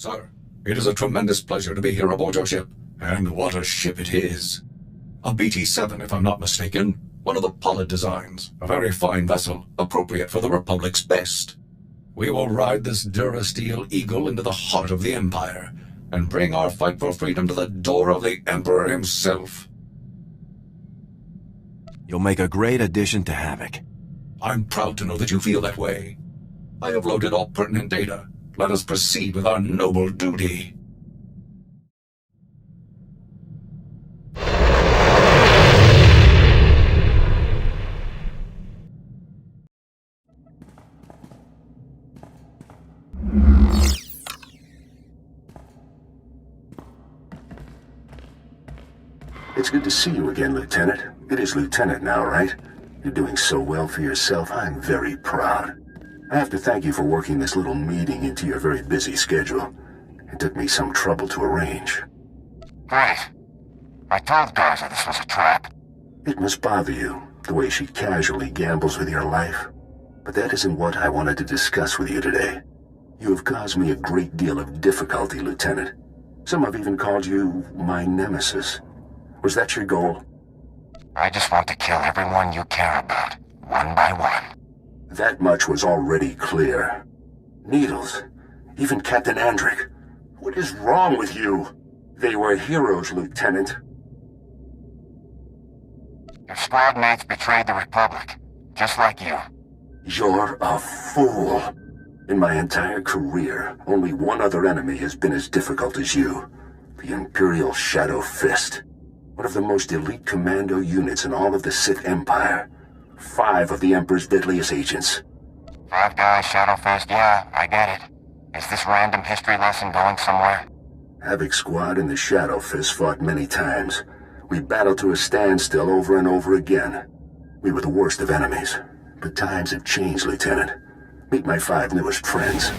Sir, it is a tremendous pleasure to be here aboard your ship. And what a ship it is. A BT-7, if I'm not mistaken. One of the Pollard designs. A very fine vessel, appropriate for the Republic's best. We will ride this Durasteel Eagle into the heart of the Empire, and bring our fight for freedom to the door of the Emperor himself. You'll make a great addition to Havoc. I'm proud to know that you feel that way. I have loaded all pertinent data. Let us proceed with our noble duty. It's good to see you again, Lieutenant. It is Lieutenant now, right? You're doing so well for yourself, I'm very proud. I have to thank you for working this little meeting into your very busy schedule. It took me some trouble to arrange. Great. I told Garza this was a trap. It must bother you, the way she casually gambles with your life. But that isn't what I wanted to discuss with you today. You have caused me a great deal of difficulty, Lieutenant. Some have even called you my nemesis. Was that your goal? I just want to kill everyone you care about, one by one. That much was already clear. Needles, even Captain Andrick. What is wrong with you? They were heroes, Lieutenant. Your squad mates betrayed the Republic, just like you. You're a fool. In my entire career, only one other enemy has been as difficult as you. The Imperial Shadow Fist. One of the most elite commando units in all of the Sith Empire. 5 of the Emperor's deadliest agents. 5 guys, Shadow Fist, yeah, I get it. Is this random history lesson going somewhere? Havoc Squad and the Shadow Fist fought many times. We battled to a standstill over and over again. We were the worst of enemies. But times have changed, Lieutenant. Meet my 5 newest friends.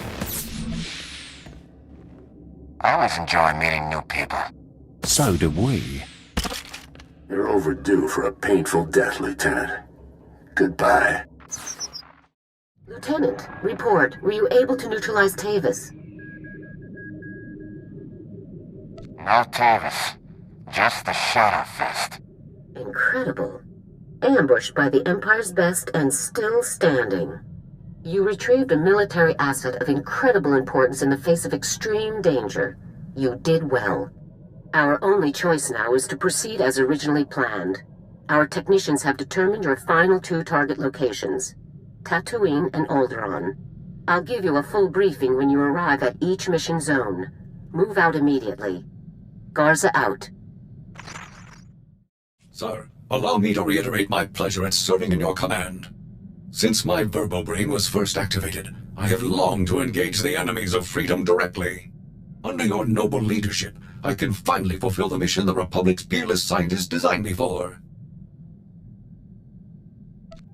I always enjoy meeting new people. So do we. You're overdue for a painful death, Lieutenant. Goodbye. Lieutenant, report. Were you able to neutralize Tavis? No Tavis. Just the Shadow Fist. Incredible. Ambushed by the Empire's best and still standing. You retrieved a military asset of incredible importance in the face of extreme danger. You did well. Our only choice now is to proceed as originally planned. Our technicians have determined your final 2 target locations, Tatooine and Alderaan. I'll give you a full briefing when you arrive at each mission zone. Move out immediately. Garza out. Sir, allow me to reiterate my pleasure at serving in your command. Since my verbobrain was first activated, I have longed to engage the enemies of freedom directly. Under your noble leadership, I can finally fulfill the mission the Republic's fearless scientists designed me for.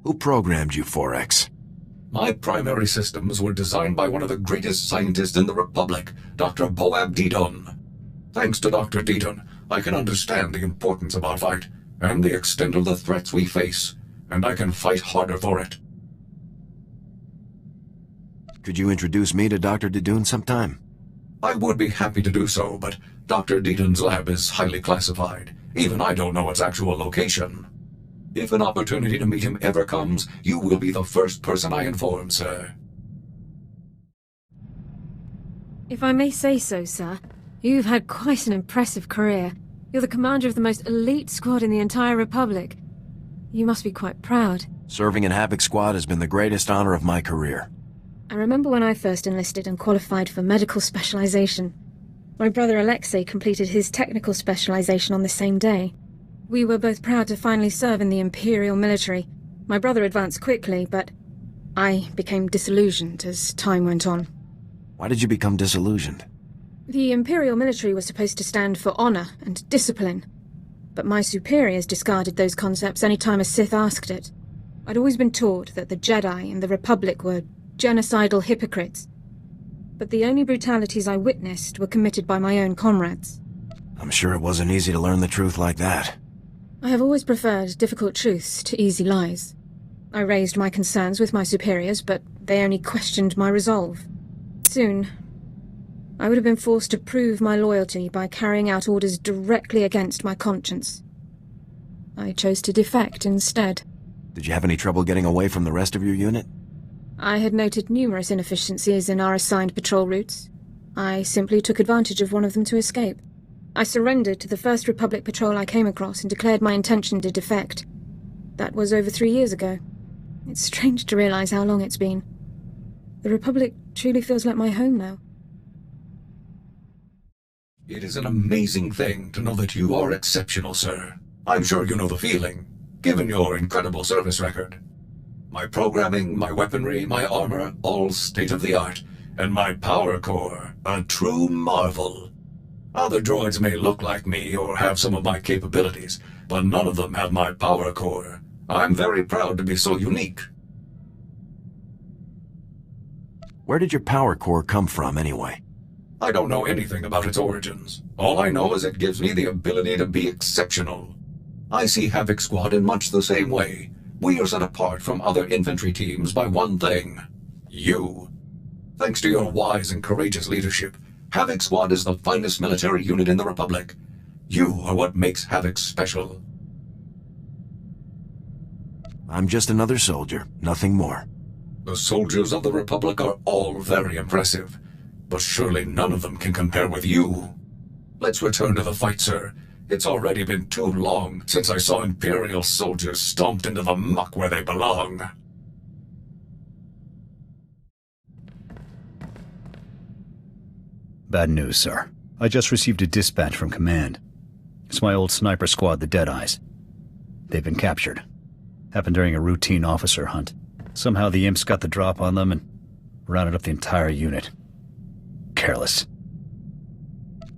Who programmed you, 4X? My primary systems were designed by one of the greatest scientists in the Republic, Dr. Boab Deedon. Thanks to Dr. Deedon, I can understand the importance of our fight, and the extent of the threats we face, and I can fight harder for it. Could you introduce me to Dr. Deedon sometime? I would be happy to do so, but Dr. Deedon's lab is highly classified. Even I don't know its actual location. If an opportunity to meet him ever comes, you will be the first person I inform, sir. If I may say so, sir, you've had quite an impressive career. You're the commander of the most elite squad in the entire Republic. You must be quite proud. Serving in Havoc Squad has been the greatest honor of my career. I remember when I first enlisted and qualified for medical specialization. My brother Alexei completed his technical specialization on the same day. We were both proud to finally serve in the Imperial military. My brother advanced quickly, but I became disillusioned as time went on. Why did you become disillusioned? The Imperial military was supposed to stand for honor and discipline, but my superiors discarded those concepts any time a Sith asked it. I'd always been taught that the Jedi and the Republic were genocidal hypocrites, but the only brutalities I witnessed were committed by my own comrades. I'm sure it wasn't easy to learn the truth like that. I have always preferred difficult truths to easy lies. I raised my concerns with my superiors, but they only questioned my resolve. Soon, I would have been forced to prove my loyalty by carrying out orders directly against my conscience. I chose to defect instead. Did you have any trouble getting away from the rest of your unit? I had noted numerous inefficiencies in our assigned patrol routes. I simply took advantage of one of them to escape. I surrendered to the first Republic patrol I came across and declared my intention to defect. That was over 3 years ago. It's strange to realize how long it's been. The Republic truly feels like my home now. It is an amazing thing to know that you are exceptional, sir. I'm sure you know the feeling, given your incredible service record. My programming, my weaponry, my armor, all state-of-the-art, and my power core, a true marvel. Other droids may look like me or have some of my capabilities, but none of them have my power core. I'm very proud to be so unique. Where did your power core come from, anyway? I don't know anything about its origins. All I know is it gives me the ability to be exceptional. I see Havoc Squad in much the same way. We are set apart from other infantry teams by one thing. You. Thanks to your wise and courageous leadership, Havoc Squad is the finest military unit in the Republic. You are what makes Havoc special. I'm just another soldier, nothing more. The soldiers of the Republic are all very impressive, but surely none of them can compare with you. Let's return to the fight, sir. It's already been too long since I saw Imperial soldiers stomped into the muck where they belong. Bad news, sir. I just received a dispatch from Command. It's my old sniper squad, the Deadeyes. They've been captured. Happened during a routine officer hunt. Somehow the imps got the drop on them and rounded up the entire unit. Careless.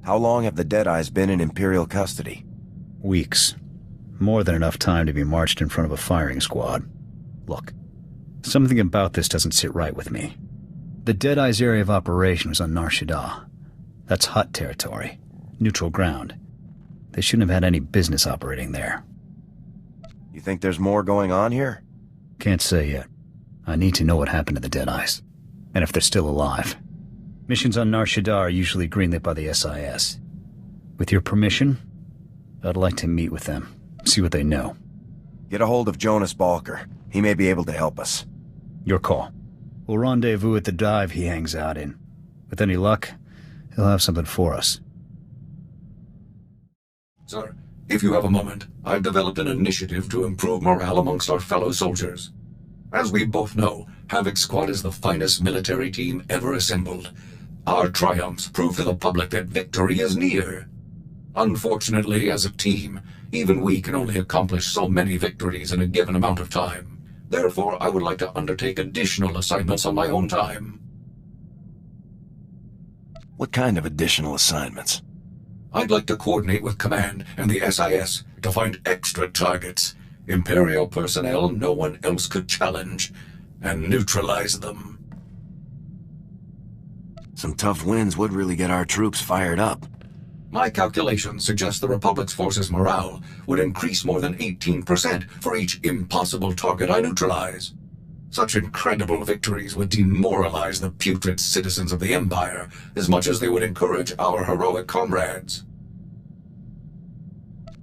How long have the Deadeyes been in Imperial custody? Weeks. More than enough time to be marched in front of a firing squad. Look, something about this doesn't sit right with me. The Deadeyes area of operation was on Nar Shaddaa. That's Hutt territory. Neutral ground. They shouldn't have had any business operating there. You think there's more going on here? Can't say yet. I need to know what happened to the Deadeyes, and if they're still alive. Missions on Nar Shaddaa are usually greenlit by the SIS. With your permission, I'd like to meet with them, see what they know. Get a hold of Jonas Balker. He may be able to help us. Your call. We'll rendezvous at the dive he hangs out in. With any luck, he'll have something for us. Sir, if you have a moment, I've developed an initiative to improve morale amongst our fellow soldiers. As we both know, Havoc Squad is the finest military team ever assembled. Our triumphs prove to the public that victory is near. Unfortunately, as a team, even we can only accomplish so many victories in a given amount of time. Therefore, I would like to undertake additional assignments on my own time. What kind of additional assignments? I'd like to coordinate with Command and the SIS to find extra targets, Imperial personnel no one else could challenge, and neutralize them. Some tough wins would really get our troops fired up. My calculations suggest the Republic's forces' morale would increase more than 18% for each impossible target I neutralize. Such incredible victories would demoralize the putrid citizens of the Empire as much as they would encourage our heroic comrades.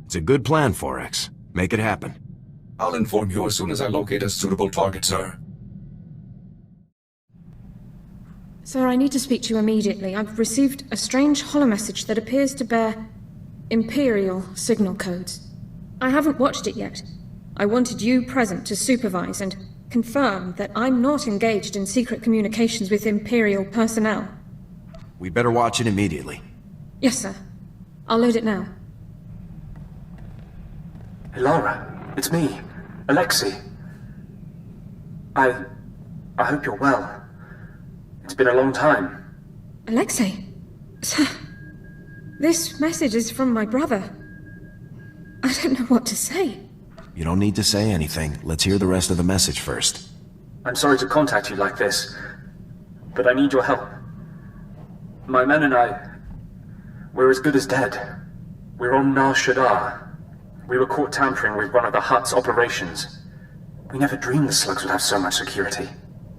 It's a good plan, Forex. Make it happen. I'll inform you as soon as I locate a suitable target, sir. Sir, I need to speak to you immediately. I've received a strange holomessage that appears to bear Imperial signal codes. I haven't watched it yet. I wanted you present to supervise and confirm that I'm not engaged in secret communications with Imperial personnel. We better watch it immediately. Yes, sir. I'll load it now. Hey, Lara. It's me, Alexei. I hope you're well. It's been a long time. Alexei? Sir, this message is from my brother. I don't know what to say. You don't need to say anything. Let's hear the rest of the message first. I'm sorry to contact you like this, but I need your help. My men and we're as good as dead. We're on Nar Shaddaa. We were caught tampering with one of the Hutt's operations. We never dreamed the slugs would have so much security.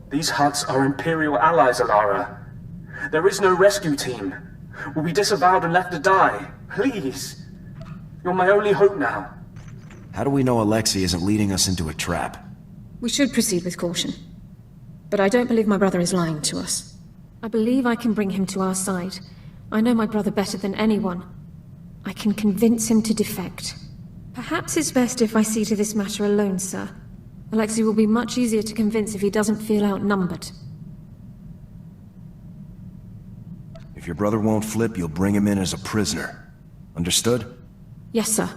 These Hutts are Imperial allies, Alara. There is no rescue team. We'll be disavowed and left to die. Please. You're my only hope now. How do we know Alexei isn't leading us into a trap? We should proceed with caution. But I don't believe my brother is lying to us. I believe I can bring him to our side. I know my brother better than anyone. I can convince him to defect. Perhaps it's best if I see to this matter alone, sir. Alexei will be much easier to convince if he doesn't feel outnumbered. If your brother won't flip, you'll bring him in as a prisoner. Understood? Yes, sir.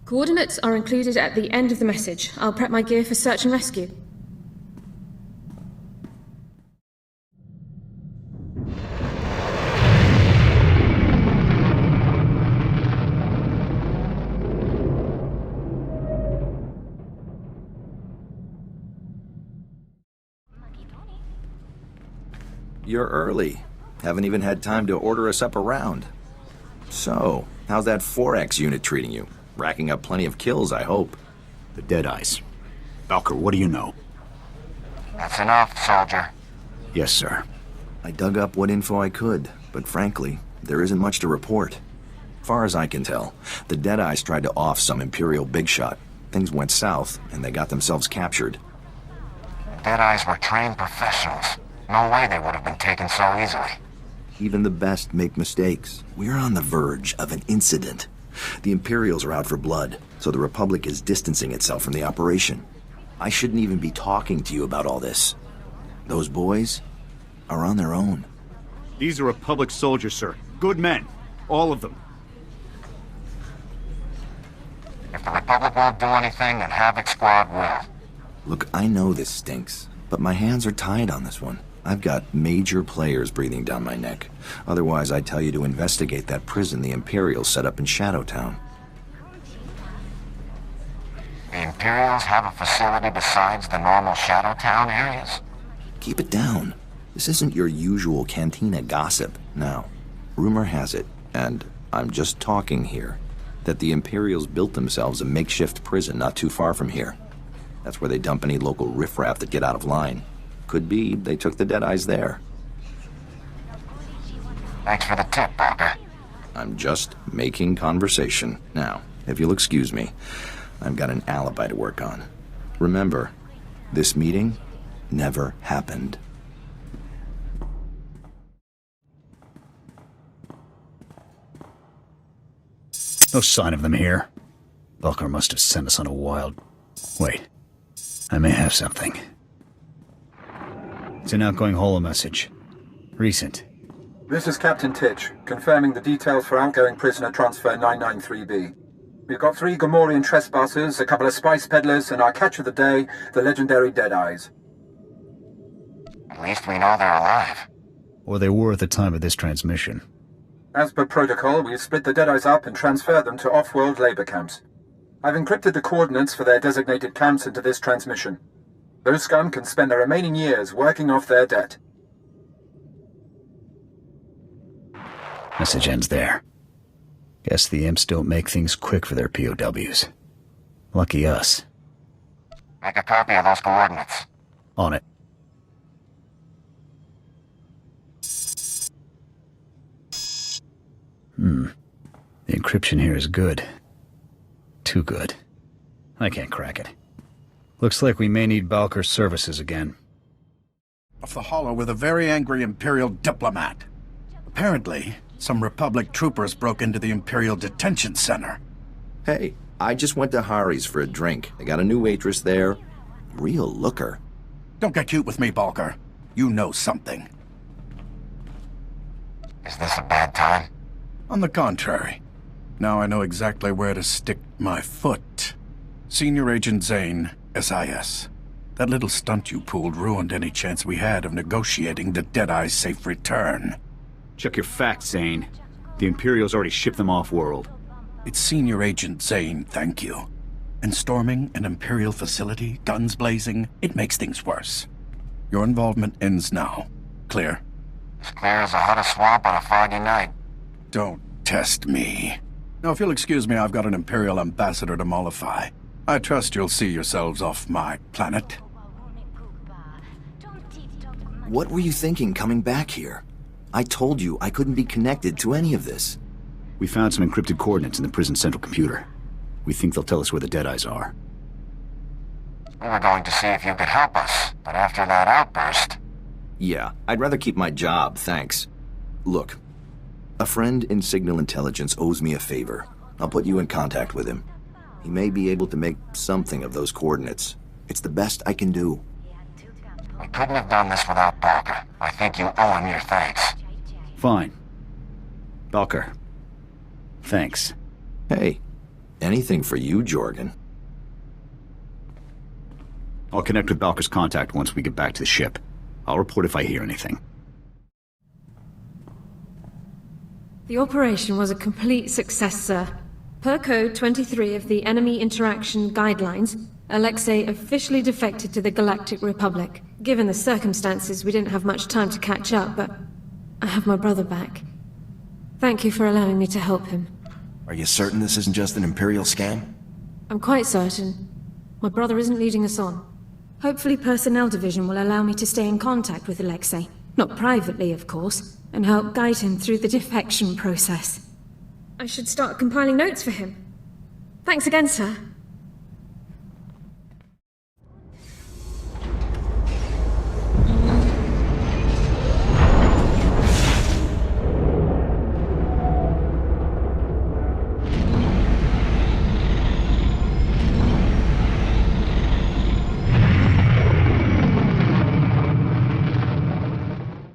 Coordinates are included at the end of the message. I'll prep my gear for search and rescue. You're early. Haven't even had time to order us up a round. So, how's that 4X unit treating you? Racking up plenty of kills, I hope. The Deadeyes. Valker, what do you know? That's enough, soldier. Yes, sir. I dug up what info I could, but frankly, there isn't much to report. Far as I can tell, the Deadeyes tried to off some Imperial big shot. Things went south, and they got themselves captured. Deadeyes were trained professionals. No way they would have been taken so easily. Even the best make mistakes. We're on the verge of an incident. The Imperials are out for blood, so the Republic is distancing itself from the operation. I shouldn't even be talking to you about all this. Those boys are on their own. These are Republic soldiers, sir. Good men. All of them. If the Republic won't do anything, then Havoc Squad will. Look, I know this stinks, but my hands are tied on this one. I've got major players breathing down my neck. Otherwise, I'd tell you to investigate that prison the Imperials set up in Shadowtown. The Imperials have a facility besides the normal Shadowtown areas? Keep it down. This isn't your usual cantina gossip. Now, rumor has it, and I'm just talking here, that the Imperials built themselves a makeshift prison not too far from here. That's where they dump any local riffraff that get out of line. Could be they took the Deadeyes there. Thanks for the tip, Parker. I'm just making conversation. Now, if you'll excuse me, I've got an alibi to work on. Remember, this meeting never happened. No sign of them here. Valker must have sent us on a wild... Wait. I may have something. It's an outgoing holo message. Recent. This is Captain Titch, confirming the details for outgoing prisoner transfer 993B. We've got 3 Gomorian trespassers, a couple of spice peddlers, and our catch of the day, the legendary Deadeyes. At least we know they're alive. Or they were at the time of this transmission. As per protocol, we've split the Deadeyes up and transferred them to off-world labor camps. I've encrypted the coordinates for their designated camps into this transmission. Those scum can spend their remaining years working off their debt. Message ends there. Guess the imps don't make things quick for their POWs. Lucky us. Make a copy of those coordinates. On it. The encryption here is good. Too good. I can't crack it. Looks like we may need Valker's services again. Off the hollow with a very angry Imperial diplomat. Apparently, some Republic troopers broke into the Imperial detention center. Hey, I just went to Hari's for a drink. They got a new waitress there. Real looker. Don't get cute with me, Balker. You know something. Is this a bad time? On the contrary. Now I know exactly where to stick my foot. Senior Agent Zane, SIS. That little stunt you pulled ruined any chance we had of negotiating the Deadeye's safe return. Check your facts, Zane. The Imperials already shipped them off-world. It's Senior Agent Zane, thank you. And storming an Imperial facility, guns blazing, it makes things worse. Your involvement ends now. Clear? As clear as a hut of swamp on a foggy night. Don't test me. Now, if you'll excuse me, I've got an Imperial ambassador to mollify. I trust you'll see yourselves off my planet. What were you thinking coming back here? I told you I couldn't be connected to any of this. We found some encrypted coordinates in the prison's central computer. We think they'll tell us where the Deadeyes are. We were going to see if you could help us, but after that outburst... Yeah, I'd rather keep my job, thanks. Look, a friend in Signal Intelligence owes me a favor. I'll put you in contact with him. He may be able to make something of those coordinates. It's the best I can do. We couldn't have done this without Balker. I think you owe him your thanks. Fine. Balker. Thanks. Hey, anything for you, Jorgen. I'll connect with Balker's contact once we get back to the ship. I'll report if I hear anything. The operation was a complete success, sir. Per Code 23 of the Enemy Interaction Guidelines, Alexei officially defected to the Galactic Republic. Given the circumstances, we didn't have much time to catch up, but I have my brother back. Thank you for allowing me to help him. Are you certain this isn't just an Imperial scam? I'm quite certain. My brother isn't leading us on. Hopefully Personnel Division will allow me to stay in contact with Alexei. Not privately, of course, and help guide him through the defection process. I should start compiling notes for him. Thanks again, sir.